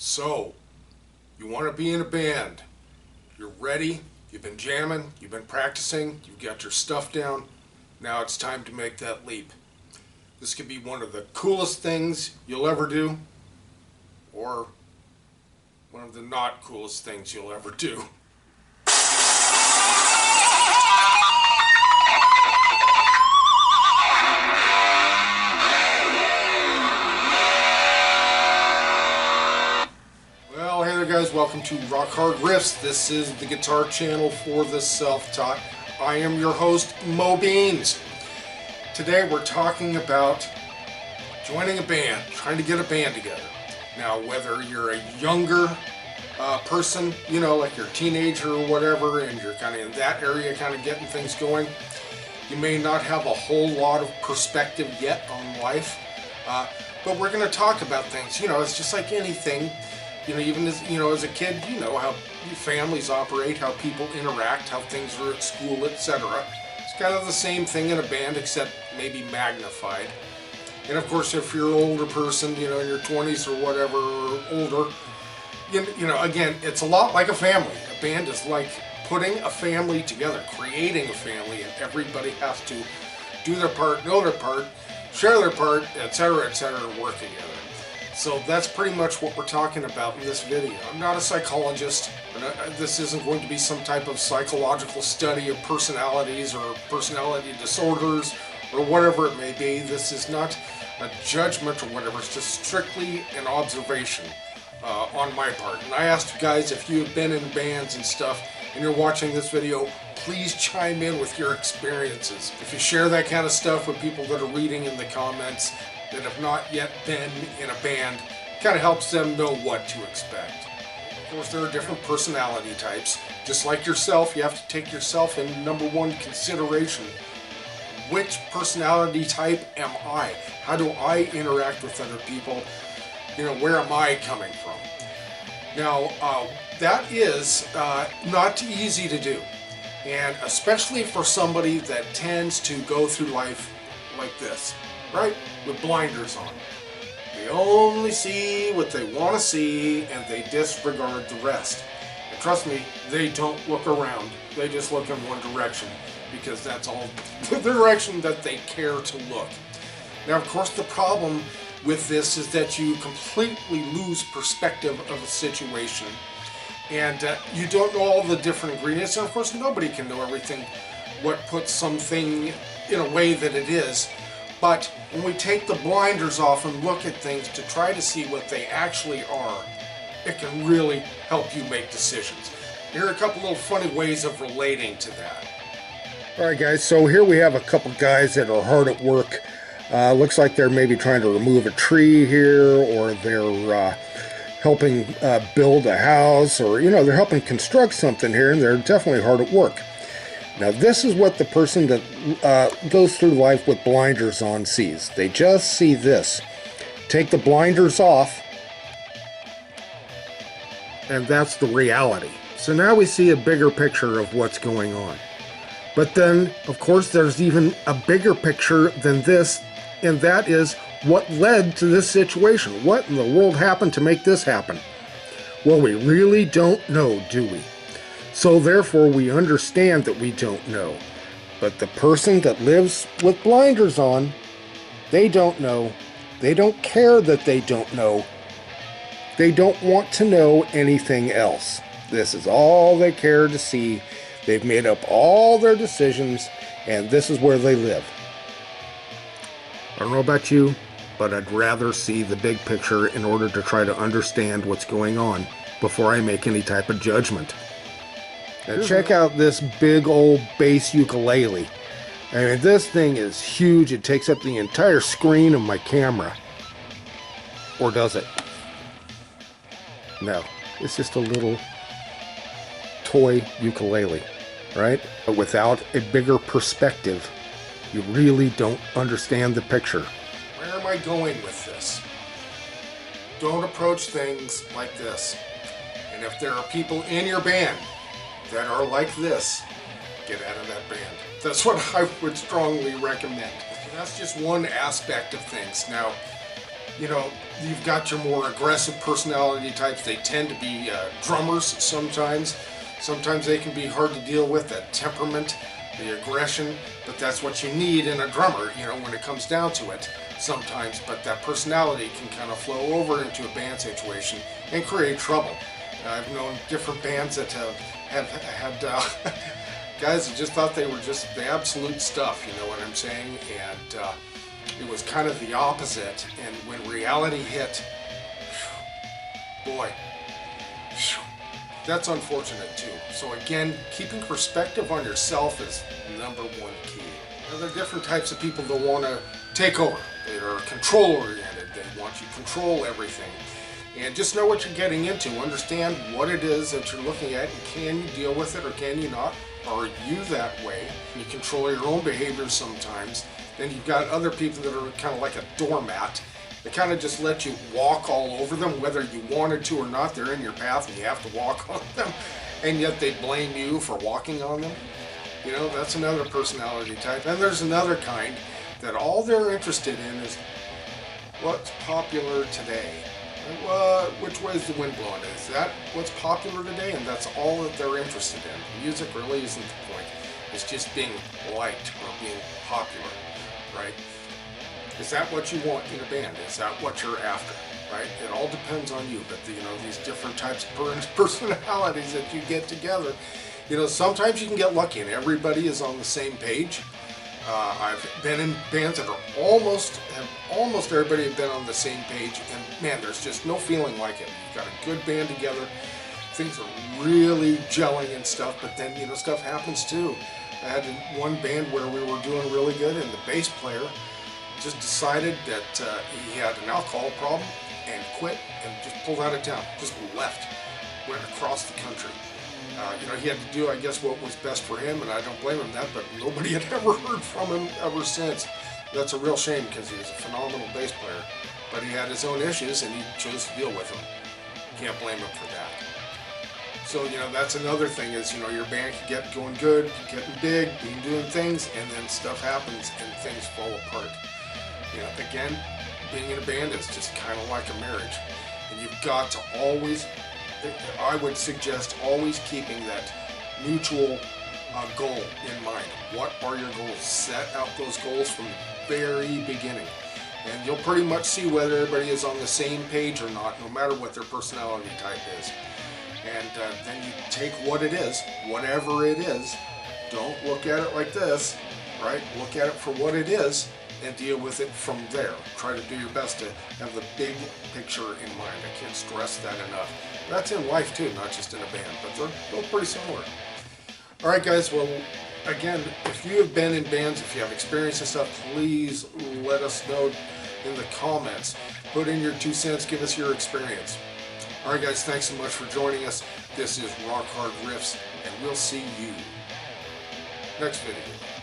So, you want to be in a band, you're ready, you've been jamming, you've been practicing, you've got your stuff down, now it's time to make that leap. This could be one of the coolest things you'll ever do, or one of the not coolest things you'll ever do. Well, hey there guys, welcome to Rock Hard Riffs. This is the guitar channel for the self-taught. I am your host, Mo Beans. Today we're talking about joining a band, trying to get a band together. Now, whether you're a younger person, you know, like you're a teenager or whatever, and you're kind of in that area, kind of getting things going, you may not have a whole lot of perspective yet on life, but we're going to talk about things. You know, it's just like anything. You know, even as a kid, you know how families operate, how people interact, how things are at school, etc. It's kind of the same thing in a band, except maybe magnified. And of course, if you're an older person, you know, in your 20s or whatever, or older, you know, again, it's a lot like a family. A band is like putting a family together, creating a family, and everybody has to do their part, know their part, share their part, etc., and work together. So that's pretty much what we're talking about in this video. I'm not a psychologist, and this isn't going to be some type of psychological study of personalities or personality disorders or whatever it may be. This is not a judgment or whatever. It's just strictly an observation on my part. And I asked you guys, if you have been in bands and stuff and you're watching this video, please chime in with your experiences. If you share that kind of stuff with people that are reading in the comments that have not yet been in a band, it kind of helps them know what to expect. Of course, there are different personality types. Just like yourself, you have to take yourself in #1 consideration. Which personality type am I? How do I interact with other people? You know, where am I coming from? Now, that is not easy to do. And especially for somebody that tends to go through life like this, right? With blinders on. They only see what they want to see and they disregard the rest. And trust me, they don't look around. They just look in one direction because that's all the direction that they care to look. Now, of course, the problem with this is that you completely lose perspective of a situation. And you don't know all the different ingredients. And of course, nobody can know everything, what puts something in a way that it is. But when we take the blinders off and look at things to try to see what they actually are, it can really help you make decisions. Here are a couple little funny ways of relating to that. Alright guys, so here we have a couple guys that are hard at work. Looks like they're maybe trying to remove a tree here, or they're helping build a house, or, you know, they're helping construct something here, and they're definitely hard at work. Now, this is what the person that goes through life with blinders on sees. They just see this. Take the blinders off, and that's the reality. So now we see a bigger picture of what's going on. But then, of course, there's even a bigger picture than this, and that is what led to this situation. What in the world happened to make this happen? Well, we really don't know, do we? So therefore, we understand that we don't know. But the person that lives with blinders on, they don't know. They don't care that they don't know. They don't want to know anything else. This is all they care to see. They've made up all their decisions, and this is where they live. I don't know about you, but I'd rather see the big picture in order to try to understand what's going on before I make any type of judgment. Now check out this big old bass ukulele. I mean, this thing is huge. It takes up the entire screen of my camera. Or does it? No, it's just a little toy ukulele, right? But without a bigger perspective, you really don't understand the picture. Where am I going with this? Don't approach things like this. And if there are people in your band that are like this, get out of that band. That's what I would strongly recommend. And that's just one aspect of things. Now, you know, you've got your more aggressive personality types. They tend to be drummers sometimes. Sometimes they can be hard to deal with, that temperament, the aggression, but that's what you need in a drummer, you know, when it comes down to it sometimes. But that personality can kind of flow over into a band situation and create trouble. I've known different bands that have had guys that just thought they were just the absolute stuff, you know what I'm saying? And it was kind of the opposite, and when reality hit, boy, that's unfortunate too. So again, keeping perspective on yourself is number one key. Now, there are different types of people that want to take over. They are control oriented. They want you to control everything. And just know what you're getting into. Understand what it is that you're looking at, and can you deal with it or can you not? Are you that way? You control your own behavior sometimes. Then you've got other people that are kind of like a doormat. They kind of just let you walk all over them, whether you wanted to or not. They're in your path and you have to walk on them, and yet they blame you for walking on them. You know, that's another personality type. And there's another kind that all they're interested in is what's popular today. Which way is the wind blowing? Is that what's popular today? And that's all that they're interested in. Music really isn't the point. It's just being liked or being popular, right? Is that what you want in a band? Is that what you're after, right? It all depends on you. But you know, these different types of personalities that you get together, you know, sometimes you can get lucky and everybody is on the same page. I've been in bands that are almost everybody have been on the same page, and man, there's just no feeling like it. You've got a good band together, things are really gelling and stuff, but then, you know, stuff happens too. I had one band where we were doing really good, and the bass player just decided that he had an alcohol problem and quit and just pulled out of town, just left, went across the country. You know, he had to do, I guess, what was best for him, and I don't blame him that, but nobody had ever heard from him ever since. That's a real shame because he was a phenomenal bass player, but he had his own issues and he chose to deal with them. Can't blame him for that. So, you know, that's another thing is, you know, your band can get going good, getting big, being doing things, and then stuff happens and things fall apart. You know, again, being in a band is just kind of like a marriage, and you've got to always, I would suggest always keeping that mutual goal in mind. What are your goals? Set out those goals from the very beginning, and you'll pretty much see whether everybody is on the same page or not, no matter what their personality type is. And then you take what it is, whatever it is. Don't look at it like this, right? Look at it for what it is and deal with it from there. Try to do your best to have the big picture in mind. I can't stress that enough. That's in life too, not just in a band, but they're both pretty similar. All right, guys, well, again, if you have been in bands, if you have experience and stuff, please let us know in the comments. Put in your 2 cents, give us your experience. All right, guys, thanks so much for joining us. This is Rock Hard Riffs, and we'll see you next video.